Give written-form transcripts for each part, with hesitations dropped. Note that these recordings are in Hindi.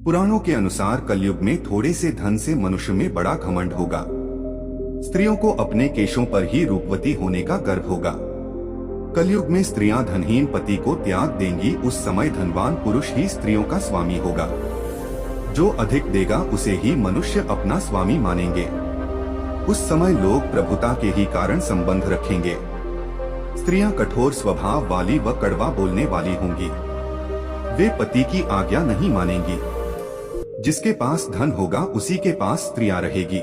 पुराणों के अनुसार कलयुग में थोड़े से धन से मनुष्य में बड़ा घमंड होगा। स्त्रियों को अपने केशों पर ही रूपवती होने का गर्व होगा। कलयुग में स्त्रियां धनहीन पति को त्याग देंगी। उस समय धनवान पुरुष ही स्त्रियों का स्वामी होगा। जो अधिक देगा उसे ही मनुष्य अपना स्वामी मानेंगे। उस समय लोग प्रभुता के ही कारण संबंध रखेंगे। स्त्रियां कठोर स्वभाव वाली व कड़वा बोलने वाली होंगी। वे पति की आज्ञा नहीं मानेंगी। जिसके पास धन होगा उसी के पास स्त्रियां रहेगी।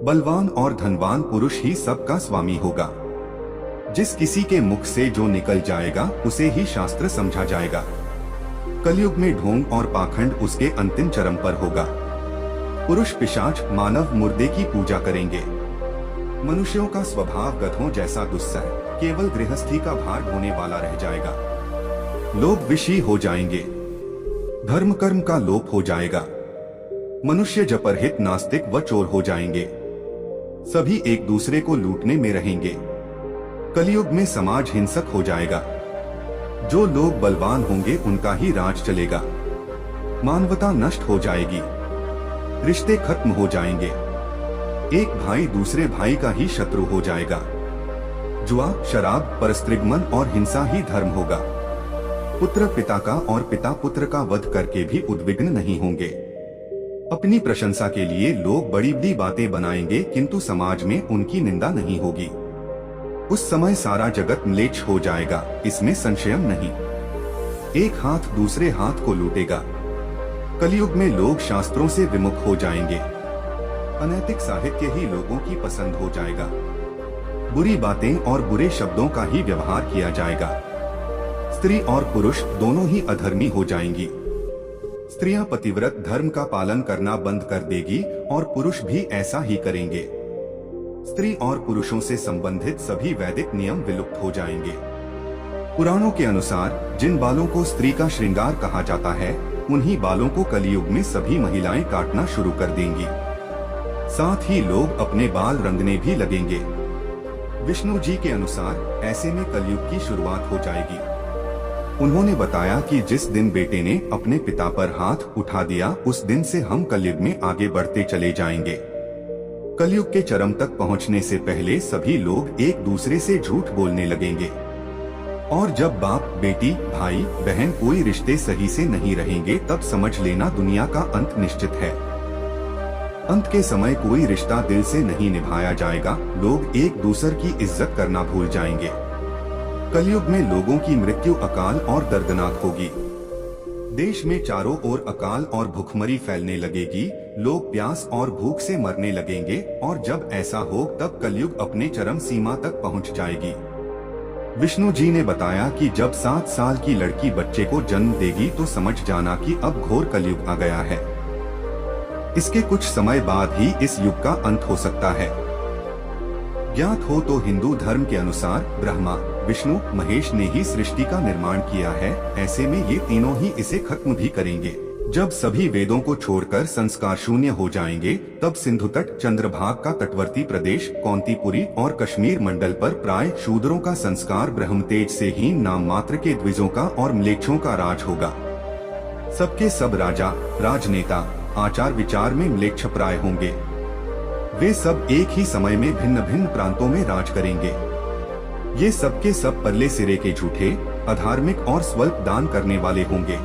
बलवान और धनवान पुरुष ही सबका स्वामी होगा। जिस किसी के मुख से जो निकल जाएगा उसे ही शास्त्र समझा जाएगा। कलयुग में ढोंग और पाखंड उसके अंतिम चरम पर होगा। पुरुष पिशाच मानव मुर्दे की पूजा करेंगे। मनुष्यों का स्वभाव गधों जैसा दुस्सह, केवल गृहस्थी का भार ढोने वाला रह जाएगा। लोग विषी हो जाएंगे। धर्म कर्म का लोप हो जाएगा। मनुष्य जपरहित नास्तिक व चोर हो जाएंगे। सभी एक दूसरे को लूटने में रहेंगे। कलयुग में समाज हिंसक हो जाएगा। जो लोग बलवान होंगे उनका ही राज चलेगा। मानवता नष्ट हो जाएगी। रिश्ते खत्म हो जाएंगे। एक भाई दूसरे भाई का ही शत्रु हो जाएगा। जुआ, शराब, परस्त्रीगमन और हिंसा ही धर्म होगा। पुत्र पिता का और पिता पुत्र का वध करके भी उद्विग्न नहीं होंगे। अपनी प्रशंसा के लिए लोग बड़ी बड़ी बातें बनाएंगे, किंतु समाज में उनकी निंदा नहीं होगी। उस समय सारा जगत म्लेच्छ हो जाएगा, इसमें संशय नहीं। एक हाथ दूसरे हाथ को लूटेगा। कलयुग में लोग शास्त्रों से विमुख हो जाएंगे। अनैतिक साहित्य ही लोगों की पसंद हो जाएगा। बुरी बातें और बुरे शब्दों का ही व्यवहार किया जाएगा। स्त्री और पुरुष दोनों ही अधर्मी हो जाएंगी। स्त्रियां पतिव्रत धर्म का पालन करना बंद कर देगी और पुरुष भी ऐसा ही करेंगे। स्त्री और पुरुषों से संबंधित सभी वैदिक नियम विलुप्त हो जाएंगे। पुराणों के अनुसार जिन बालों को स्त्री का श्रृंगार कहा जाता है, उन्हीं बालों को कलयुग में सभी महिलाएं काटना शुरू कर देंगी। साथ ही लोग अपने बाल रंगने भी लगेंगे। विष्णु जी के अनुसार ऐसे में कलयुग की शुरुआत हो जाएगी। उन्होंने बताया कि जिस दिन बेटे ने अपने पिता पर हाथ उठा दिया, उस दिन से हम कलयुग में आगे बढ़ते चले जाएंगे। कलयुग के चरम तक पहुंचने से पहले सभी लोग एक दूसरे से झूठ बोलने लगेंगे। और जब बाप बेटी भाई बहन कोई रिश्ते सही से नहीं रहेंगे, तब समझ लेना दुनिया का अंत निश्चित है। अंत के समय कोई रिश्ता दिल से नहीं निभाया जाएगा। लोग एक दूसरे की इज्जत करना भूल जाएंगे। कलयुग में लोगों की मृत्यु अकाल और दर्दनाक होगी। देश में चारों ओर अकाल और भूखमरी फैलने लगेगी। लोग प्यास और भूख से मरने लगेंगे। और जब ऐसा हो तब कलयुग अपने चरम सीमा तक पहुंच जाएगी। विष्णु जी ने बताया कि जब 7 साल की लड़की बच्चे को जन्म देगी तो समझ जाना कि अब घोर कलयुग आ गया है। इसके कुछ समय बाद ही इस युग का अंत हो सकता है। ज्ञात हो तो हिंदू धर्म के अनुसार ब्रह्मा विष्णु महेश ने ही सृष्टि का निर्माण किया है। ऐसे में ये तीनों ही इसे खत्म भी करेंगे। जब सभी वेदों को छोड़कर संस्कार शून्य हो जाएंगे, तब सिंधु तट, चंद्रभाग का तटवर्ती प्रदेश, कौंतीपुरी और कश्मीर मंडल पर प्राय शूद्रों का संस्कार ब्रह्मतेज से ही नाम मात्र के द्विजों का और म्लेच्छों का राज होगा। सबके सब राजा राजनेता आचार विचार में म्लेच्छ प्राय होंगे। वे सब एक ही समय में भिन्न भिन्न प्रांतों में राज करेंगे। ये सबके सब परले सिरे के झूठे, अधार्मिक और स्वल्प दान करने वाले होंगे।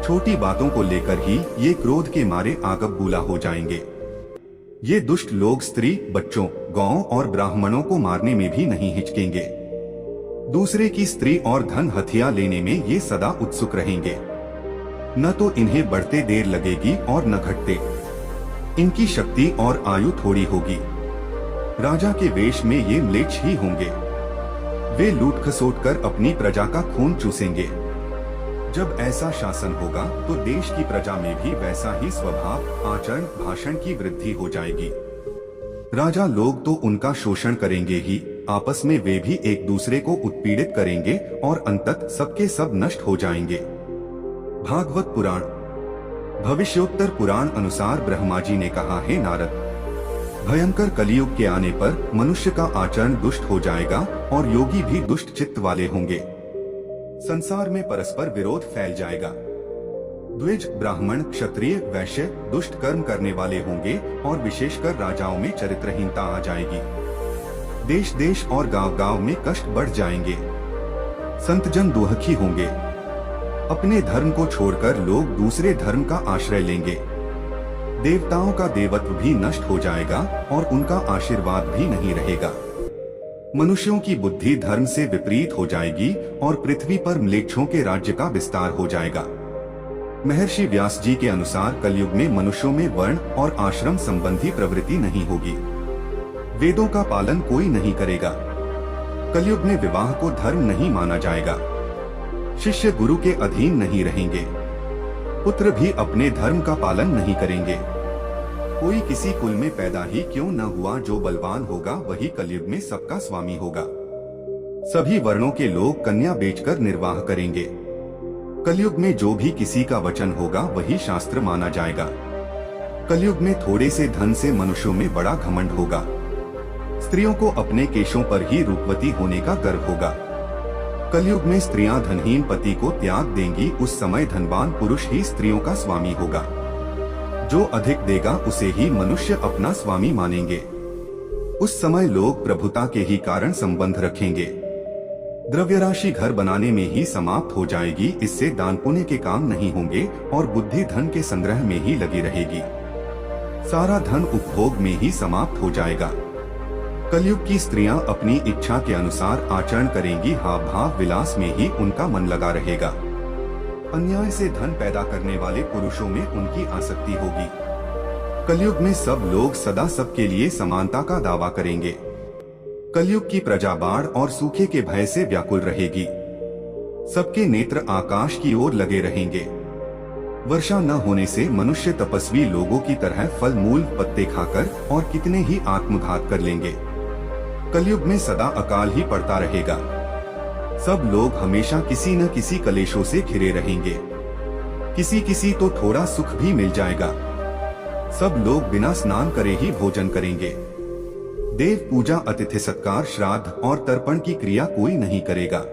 छोटी बातों को लेकर ही ये क्रोध के मारे आगबबूला हो जाएंगे। ये दुष्ट लोग स्त्री, बच्चों, गौओं और ब्राह्मणों को मारने में भी नहीं हिचकेंगे। दूसरे की स्त्री और धन हथिया लेने में ये सदा उत्सुक रहेंगे। न तो इन्हें बढ़ते देर लगेगी और न घटते। इनकी शक्ति और आयु थोड़ी होगी। राजा के वेश में ये म्लेच्छ ही होंगे। वे लूट खसोट कर अपनी प्रजा का खून चूसेंगे। जब ऐसा शासन होगा तो देश की प्रजा में भी वैसा ही स्वभाव, आचरण, भाषण की वृद्धि हो जाएगी। राजा लोग तो उनका शोषण करेंगे ही, आपस में वे भी एक दूसरे को उत्पीड़ित करेंगे और अंततः सबके सब नष्ट हो जाएंगे। भागवत पुराण भविष्योत्तर पुराण अनुसार ब्रह्मा जी ने कहा, हे नारद, भयंकर कलियुग के आने पर मनुष्य का आचरण दुष्ट हो जाएगा और योगी भी दुष्ट चित्त वाले होंगे। संसार में परस्पर विरोध फैल जाएगा। द्विज, ब्राह्मण, क्षत्रिय, वैश्य दुष्ट कर्म करने वाले होंगे और विशेषकर राजाओं में चरित्रहीनता आ जाएगी। देश देश और गांव गांव में कष्ट बढ़ जाएंगे। संतजन दुखी होंगे। अपने धर्म को छोड़कर लोग दूसरे धर्म का आश्रय लेंगे। देवताओं का देवत्व भी नष्ट हो जाएगा और उनका आशीर्वाद भी नहीं रहेगा। मनुष्यों की बुद्धि धर्म से विपरीत हो जाएगी और पृथ्वी पर म्लेच्छों के राज्य का विस्तार हो जाएगा। महर्षि व्यास जी के अनुसार कलयुग में मनुष्यों में वर्ण और आश्रम संबंधी प्रवृत्ति नहीं होगी। वेदों का पालन कोई नहीं करेगा। कलयुग में विवाह को धर्म नहीं माना जाएगा। शिष्य गुरु के अधीन नहीं रहेंगे। पुत्र भी अपने धर्म का पालन नहीं करेंगे। कोई किसी कुल में पैदा ही क्यों न हुआ, जो बलवान होगा वही कलयुग में सबका स्वामी होगा। सभी वर्णों के लोग कन्या बेचकर निर्वाह करेंगे। कलयुग में जो भी किसी का वचन होगा वही शास्त्र माना जाएगा। कलयुग में थोड़े से धन से मनुष्यों में बड़ा घमंड होगा। स्त्रियों को अपने केशों पर ही रूपवती होने का गर्व होगा। कलयुग में स्त्रियां धनहीन पति को त्याग देंगी। उस समय धनवान पुरुष ही स्त्रियों का स्वामी होगा। जो अधिक देगा उसे ही मनुष्य अपना स्वामी मानेंगे। उस समय लोग प्रभुता के ही कारण संबंध रखेंगे। द्रव्य राशि घर बनाने में ही समाप्त हो जाएगी। इससे दान पुण्य के काम नहीं होंगे और बुद्धि धन के संग्रह में ही लगी रहेगी। सारा धन उपभोग में ही समाप्त हो जाएगा। कलयुग की स्त्रियां अपनी इच्छा के अनुसार आचरण करेंगी। हाव भाव विलास में ही उनका मन लगा रहेगा। अन्याय से धन पैदा करने वाले पुरुषों में उनकी आसक्ति होगी। कलयुग में सब लोग सदा सबके लिए समानता का दावा करेंगे। कलयुग की प्रजा बाढ़ और सूखे के भय से व्याकुल रहेगी। सबके नेत्र आकाश की ओर लगे रहेंगे। वर्षा न होने से मनुष्य तपस्वी लोगों की तरह फल मूल पत्ते खाकर और कितने ही आत्मघात कर लेंगे। कलयुग में सदा अकाल ही पड़ता रहेगा। सब लोग हमेशा किसी न किसी कलेशों से घिरे रहेंगे। किसी किसी तो थोड़ा सुख भी मिल जाएगा। सब लोग बिना स्नान करे ही भोजन करेंगे। देव पूजा, अतिथि सत्कार, श्राद्ध और तर्पण की क्रिया कोई नहीं करेगा।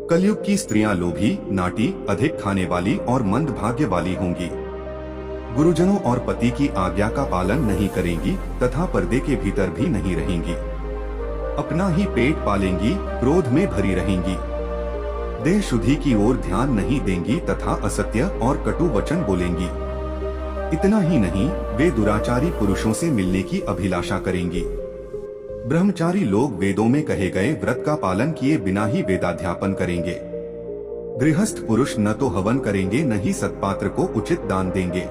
कलयुग की स्त्रियां लोभी, नाटी, अधिक खाने वाली और मंद भाग्य वाली होंगी। गुरुजनों और पति की आज्ञा का पालन नहीं करेंगी तथा पर्दे के भीतर भी नहीं रहेंगी। अपना ही पेट पालेंगी, क्रोध में भरी रहेंगी। देह शुद्धि की ओर ध्यान नहीं देंगी तथा असत्य और कटु वचन बोलेंगी। इतना ही नहीं, वे दुराचारी पुरुषों से मिलने की अभिलाषा करेंगी। ब्रह्मचारी लोग वेदों में कहे गए व्रत का पालन किए बिना ही वेदाध्यापन करेंगे। गृहस्थ पुरुष न तो हवन करेंगे न ही सत्पात्र को उचित दान देंगे।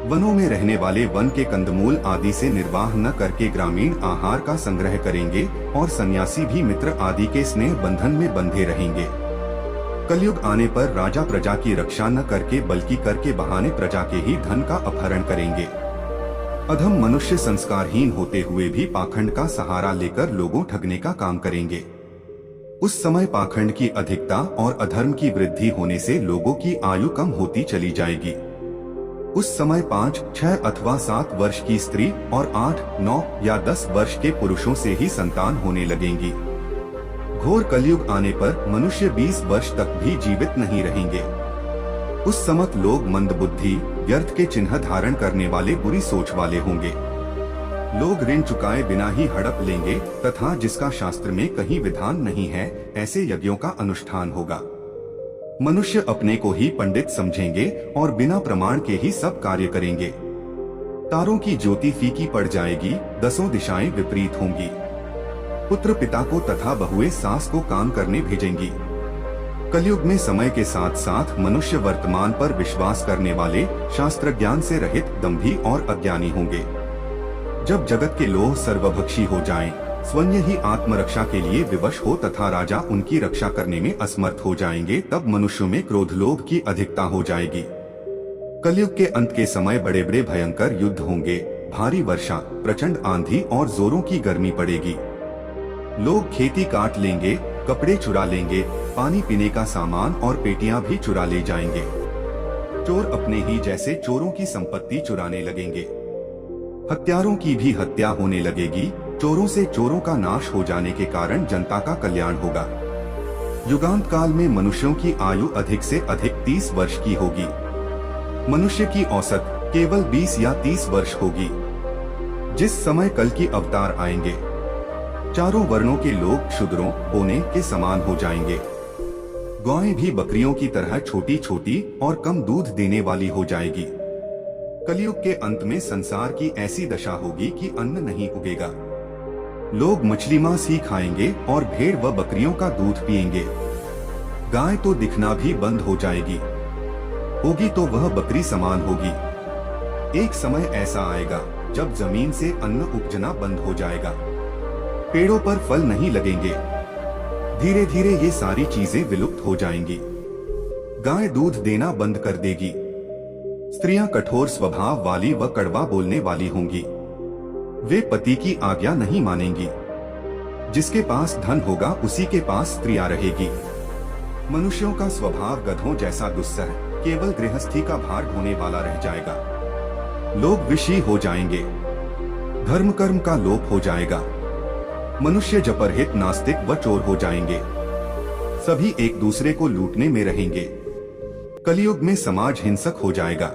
वनों में रहने वाले वन के कंदमूल आदि से निर्वाह न करके ग्रामीण आहार का संग्रह करेंगे और सन्यासी भी मित्र आदि के स्नेह बंधन में बंधे रहेंगे। कलयुग आने पर राजा प्रजा की रक्षा न करके बल्कि कर के बहाने प्रजा के ही धन का अपहरण करेंगे। अधम मनुष्य संस्कारहीन होते हुए भी पाखंड का सहारा लेकर लोगों ठगने का काम करेंगे। उस समय पाखंड की अधिकता और अधर्म की वृद्धि होने से लोगों की आयु कम होती चली जाएगी। उस समय 5, 6 अथवा 7 वर्ष की स्त्री और 8, 9 या 10 वर्ष के पुरुषों से ही संतान होने लगेंगी। घोर कलयुग आने पर मनुष्य 20 वर्ष तक भी जीवित नहीं रहेंगे। उस समय लोग मंदबुद्धि, व्यर्थ के चिन्ह धारण करने वाले, बुरी सोच वाले होंगे। लोग ऋण चुकाए बिना ही हड़प लेंगे तथा जिसका शास्त्र में कहीं विधान नहीं है ऐसे यज्ञों का अनुष्ठान होगा। मनुष्य अपने को ही पंडित समझेंगे और बिना प्रमाण के ही सब कार्य करेंगे। तारों की ज्योति फीकी पड़ जाएगी, 10 दिशाएं विपरीत होंगी। पुत्र पिता को तथा बहुएं सास को काम करने भेजेंगी। कलयुग में समय के साथ साथ मनुष्य वर्तमान पर विश्वास करने वाले, शास्त्र ज्ञान से रहित, दंभी और अज्ञानी होंगे। जब जगत के लोग सर्वभक्षी हो जाएं, स्वयं ही आत्मरक्षा के लिए विवश हो तथा राजा उनकी रक्षा करने में असमर्थ हो जाएंगे, तब मनुष्यों में क्रोध लोभ की अधिकता हो जाएगी। कलयुग के अंत के समय बड़े बड़े भयंकर युद्ध होंगे, भारी वर्षा, प्रचंड आंधी और जोरों की गर्मी पड़ेगी। लोग खेती काट लेंगे, कपड़े चुरा लेंगे, पानी पीने का सामान और पेटियां भी चुरा ले जाएंगे। चोर अपने ही जैसे चोरों की संपत्ति चुराने लगेंगे। हत्यारों की भी हत्या होने लगेगी। चोरों से चोरों का नाश हो जाने के कारण जनता का कल्याण होगा। युगांत काल में मनुष्यों की आयु अधिक से अधिक 30 वर्ष की होगी। मनुष्य की औसत केवल 20 या 30 वर्ष होगी। जिस समय कल की अवतार आएंगे, चारों वर्णों के लोग शूद्रों होने के समान हो जाएंगे। गायें भी बकरियों की तरह छोटी छोटी और कम दूध देने वाली हो जाएगी। कलयुग के अंत में संसार की ऐसी दशा होगी कि अन्न नहीं उगेगा। लोग मछली मांस ही खाएंगे और भेड़ व बकरियों का दूध पिएंगे। गाय तो दिखना भी बंद हो जाएगी, होगी तो वह बकरी समान होगी। एक समय ऐसा आएगा जब जमीन से अन्न उपजना बंद हो जाएगा, पेड़ों पर फल नहीं लगेंगे। धीरे धीरे ये सारी चीजें विलुप्त हो जाएंगी। गाय दूध देना बंद कर देगी। स्त्रियां कठोर स्वभाव वाली व कड़वा बोलने वाली होंगी। वे पति की आज्ञा नहीं मानेंगी। जिसके पास धन होगा उसी के पास स्त्रियां रहेगी। मनुष्यों का स्वभाव गधों जैसा दुस्सह, केवल गृहस्थी का भार ढोने वाला रह जाएगा। लोग विषयी हो जाएंगे। धर्म कर्म का लोप हो जाएगा। मनुष्य जपरहित, नास्तिक व चोर हो जाएंगे। सभी एक दूसरे को लूटने में रहेंगे। कलयुग में समाज हिंसक हो जाएगा।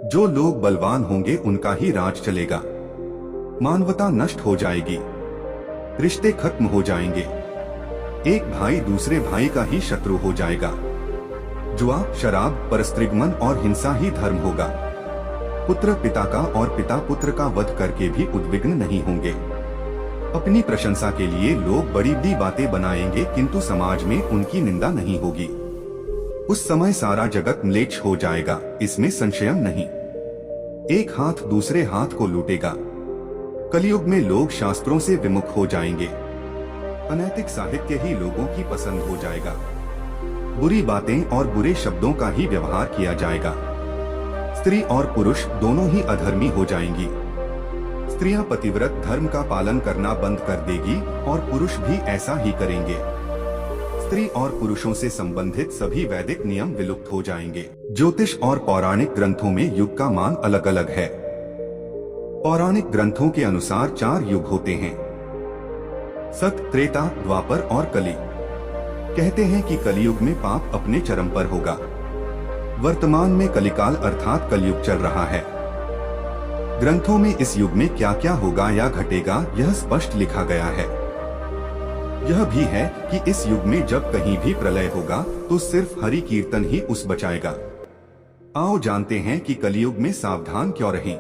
जो लोग बलवान होंगे उनका ही राज चलेगा। मानवता नष्ट हो जाएगी। रिश्ते खत्म हो जाएंगे। एक भाई दूसरे भाई का ही शत्रु हो जाएगा। जुआ, शराब, परस्त्रीगमन और हिंसा ही धर्म होगा। पुत्र पिता का और पिता पुत्र का वध करके भी उद्विग्न नहीं होंगे। अपनी प्रशंसा के लिए लोग बड़ी बड़ी बातें बनाएंगे, किंतु समाज में उनकी निंदा नहीं होगी। उस समय सारा जगत म्लेच्छ हो जाएगा, इसमें संशय नहीं। एक हाथ दूसरे हाथ को लूटेगा। कलयुग में लोग शास्त्रों से विमुख हो जाएंगे। अनैतिक साहित्य ही लोगों की पसंद हो जाएगा। बुरी बातें और बुरे शब्दों का ही व्यवहार किया जाएगा। स्त्री और पुरुष दोनों ही अधर्मी हो जाएंगी। स्त्रियां पतिव्रत धर्म का पालन करना बंद कर देगी और पुरुष भी ऐसा ही करेंगे। स्त्री और पुरुषों से संबंधित सभी वैदिक नियम विलुप्त हो जाएंगे। ज्योतिष और पौराणिक ग्रंथों में युग का मान अलग अलग है। पौराणिक ग्रंथों के अनुसार 4 युग होते हैं: सत, त्रेता, द्वापर और कली। कहते हैं कि कलियुग में पाप अपने चरम पर होगा। वर्तमान में कलिकाल अर्थात कलयुग चल रहा है। ग्रंथों में इस युग में क्या क्या होगा या घटेगा यह स्पष्ट लिखा गया है। यह भी है कि इस युग में जब कहीं भी प्रलय होगा तो सिर्फ हरि कीर्तन ही उस बचाएगा। आओ जानते हैं कि कलियुग में सावधान क्यों रहें।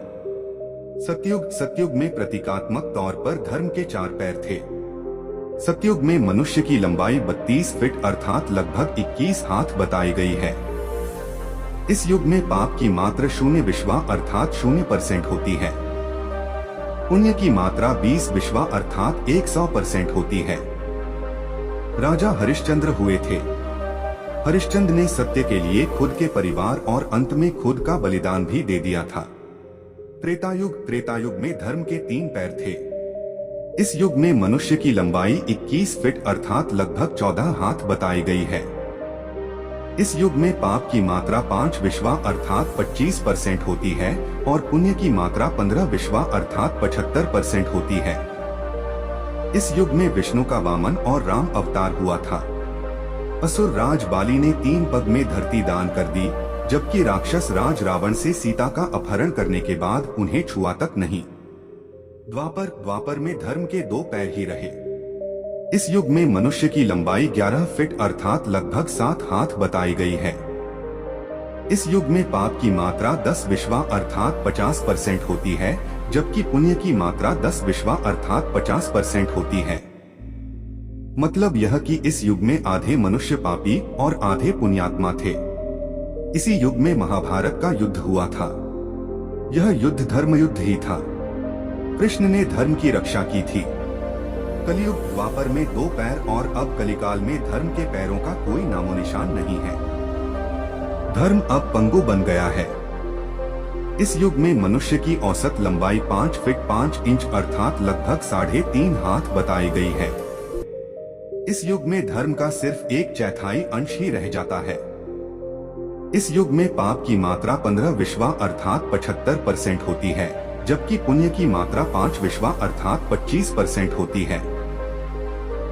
सतयुग में प्रतीकात्मक तौर पर धर्म के 4 पैर थे। सतयुग में मनुष्य की लंबाई 32 फीट अर्थात लगभग 21 हाथ बताई गई है। इस युग में पाप की मात्रा 0 विश्वा अर्थात 0% होती है। पुण्य की मात्रा 20 विश्वा अर्थात 100% होती है। राजा हरिश्चंद्र हुए थे। हरिश्चंद्र ने सत्य के लिए खुद के परिवार और अंत में खुद का बलिदान भी दे दिया था। त्रेतायुग में धर्म के 3 पैर थे। इस युग में मनुष्य की लंबाई 21 फीट अर्थात लगभग 14 हाथ बताई गई है। इस युग में पाप की मात्रा 5 विश्वा अर्थात 25% होती है और पुण्य की मात्रा 15 विश्वा अर्थात 75% होती है। इस युग में विष्णु का वामन और राम अवतार हुआ था। असुर राज बाली ने 3 पग में धरती दान कर दी, जबकि राक्षस राज रावण से सीता का अपहरण करने के बाद उन्हें छुआ तक नहीं। द्वापर में धर्म के 2 पैर ही रहे। इस युग में मनुष्य की लंबाई 11 फीट अर्थात लगभग 7 हाथ बताई गई है। इस युग में पाप की मात्रा 10 विश्वा अर्थात 50% होती है, जबकि पुण्य की मात्रा 10 विश्वा अर्थात 50% होती है। मतलब यह कि इस युग में आधे मनुष्य पापी और आधे पुण्यात्मा थे। इसी युग में महाभारत का युद्ध हुआ था। यह युद्ध धर्म युद्ध ही था। कृष्ण ने धर्म की रक्षा की थी। कलयुग द्वापर में 2 पैर और अब कलिकाल में धर्म के पैरों का कोई नामो निशान नहीं है। धर्म अब पंगु बन गया है। इस युग में मनुष्य की औसत लंबाई 5 फीट 5 इंच अर्थात लगभग 3.5 हाथ बताई गई है। इस युग में धर्म का सिर्फ 1/4 अंश ही रह जाता है। इस युग में पाप की मात्रा 15 विश्वा अर्थात 75% होती है, जबकि पुण्य की मात्रा 5 विश्वा अर्थात 25% होती है।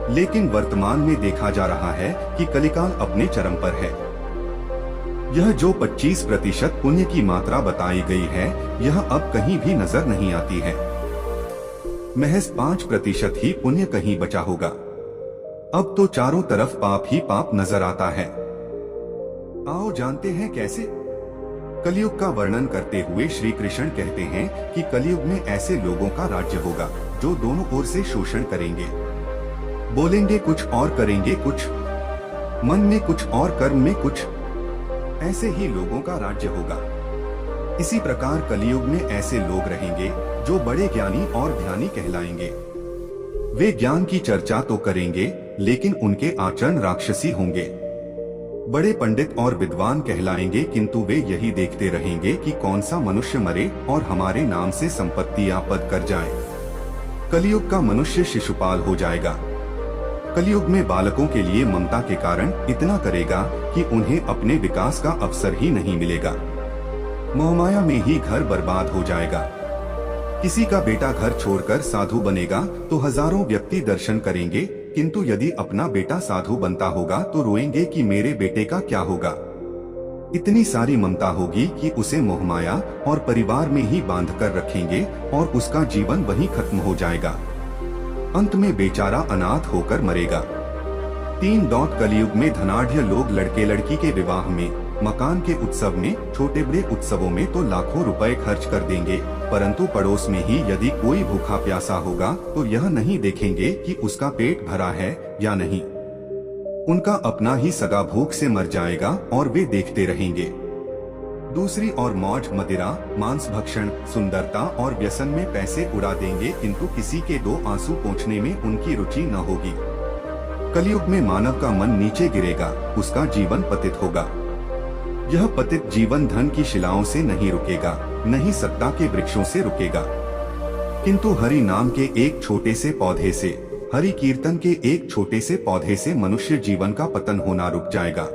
लेकिन वर्तमान में देखा जा रहा है कि कलिकाल अपने चरम पर है। यह जो 25% पुण्य की मात्रा बताई गई है, यह अब कहीं भी नजर नहीं आती है। महज 5% ही पुण्य कहीं बचा होगा। अब तो चारों तरफ पाप ही पाप नजर आता है। आओ जानते हैं कैसे। कलयुग का वर्णन करते हुए श्री कृष्ण कहते हैं कि कलयुग में ऐसे लोगों का राज्य होगा जो दोनों ओर से शोषण करेंगे, बोलेंगे कुछ और करेंगे कुछ, मन में कुछ और कर्म में कुछ। ऐसे ही लोगों का राज्य होगा। इसी प्रकार कलयुग में ऐसे लोग रहेंगे जो बड़े ज्ञानी और ध्यानी कहलाएंगे। वे ज्ञान की चर्चा तो करेंगे, लेकिन उनके आचरण राक्षसी होंगे। बड़े पंडित और विद्वान कहलाएंगे, किंतु वे यही देखते रहेंगे कि कौन सा मनुष्य मरे और हमारे नाम से संपत्ति या पद कर जाए। कलयुग का मनुष्य शिशुपाल हो जाएगा। कलयुग में बालकों के लिए ममता के कारण इतना करेगा कि उन्हें अपने विकास का अवसर ही नहीं मिलेगा। मोहमाया में ही घर बर्बाद हो जाएगा। किसी का बेटा घर छोड़कर साधु बनेगा तो हजारों व्यक्ति दर्शन करेंगे, किंतु यदि अपना बेटा साधु बनता होगा तो रोएंगे कि मेरे बेटे का क्या होगा। इतनी सारी ममता होगी कि उसे मोहमाया और परिवार में ही बांध कर रखेंगे और उसका जीवन वहीं खत्म हो जाएगा। अंत में बेचारा अनाथ होकर मरेगा। 3. कलयुग में धनाढ़ लोग लड़के लड़की के विवाह में, मकान के उत्सव में, छोटे बड़े उत्सवों में तो लाखों रुपए खर्च कर देंगे, परंतु पड़ोस में ही यदि कोई भूखा प्यासा होगा तो यह नहीं देखेंगे कि उसका पेट भरा है या नहीं। उनका अपना ही सगा भूख से मर जाएगा और वे देखते रहेंगे। दूसरी ओर मौज मदिरा, मांस भक्षण, सुंदरता और व्यसन में पैसे उड़ा देंगे, किंतु किसी के 2 आंसू पोंछने में उनकी रुचि न होगी। कलयुग में मानव का मन नीचे गिरेगा, उसका जीवन पतित होगा। यह पतित जीवन धन की शिलाओं से नहीं रुकेगा, नहीं सत्ता के वृक्षों से रुकेगा, किंतु हरि नाम के एक छोटे से पौधे से, हरि कीर्तन के एक छोटे से पौधे से मनुष्य जीवन का पतन होना रुक जाएगा।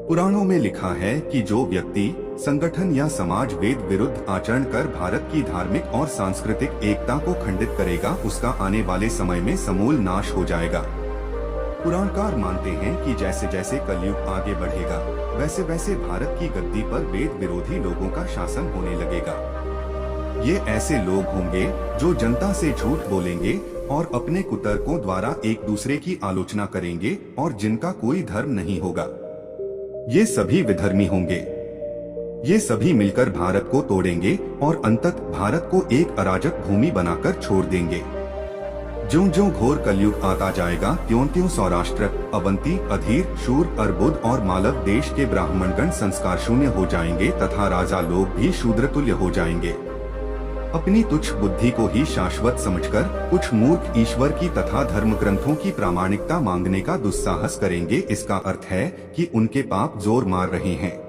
पुराणों में लिखा है कि जो व्यक्ति संगठन या समाज वेद विरुद्ध आचरण कर भारत की धार्मिक और सांस्कृतिक एकता को खंडित करेगा, उसका आने वाले समय में समूल नाश हो जाएगा। पुराणकार मानते हैं कि जैसे जैसे कलयुग आगे बढ़ेगा, वैसे वैसे भारत की गद्दी पर वेद विरोधी लोगों का शासन होने लगेगा। ये ऐसे लोग होंगे जो जनता से झूठ बोलेंगे और अपने कुतर्कों द्वारा एक दूसरे की आलोचना करेंगे और जिनका कोई धर्म नहीं होगा। ये सभी विधर्मी होंगे। ये सभी मिलकर भारत को तोड़ेंगे और अंततः भारत को एक अराजक भूमि बनाकर छोड़ देंगे। ज्यों-ज्यों घोर कलयुग आता जाएगा, त्यों-त्यों सौराष्ट्र, अवंती, अधीर, शूर, अर्बुद और मालव देश के ब्राह्मणगण संस्कार शून्य हो जाएंगे तथा राजा लोग भी शूद्रतुल्य हो जाएंगे। अपनी तुच्छ बुद्धि को ही शाश्वत समझकर कुछ मूर्ख ईश्वर की तथा धर्म ग्रंथों की प्रामाणिकता मांगने का दुस्साहस करेंगे। इसका अर्थ है कि उनके पाप जोर मार रहे हैं।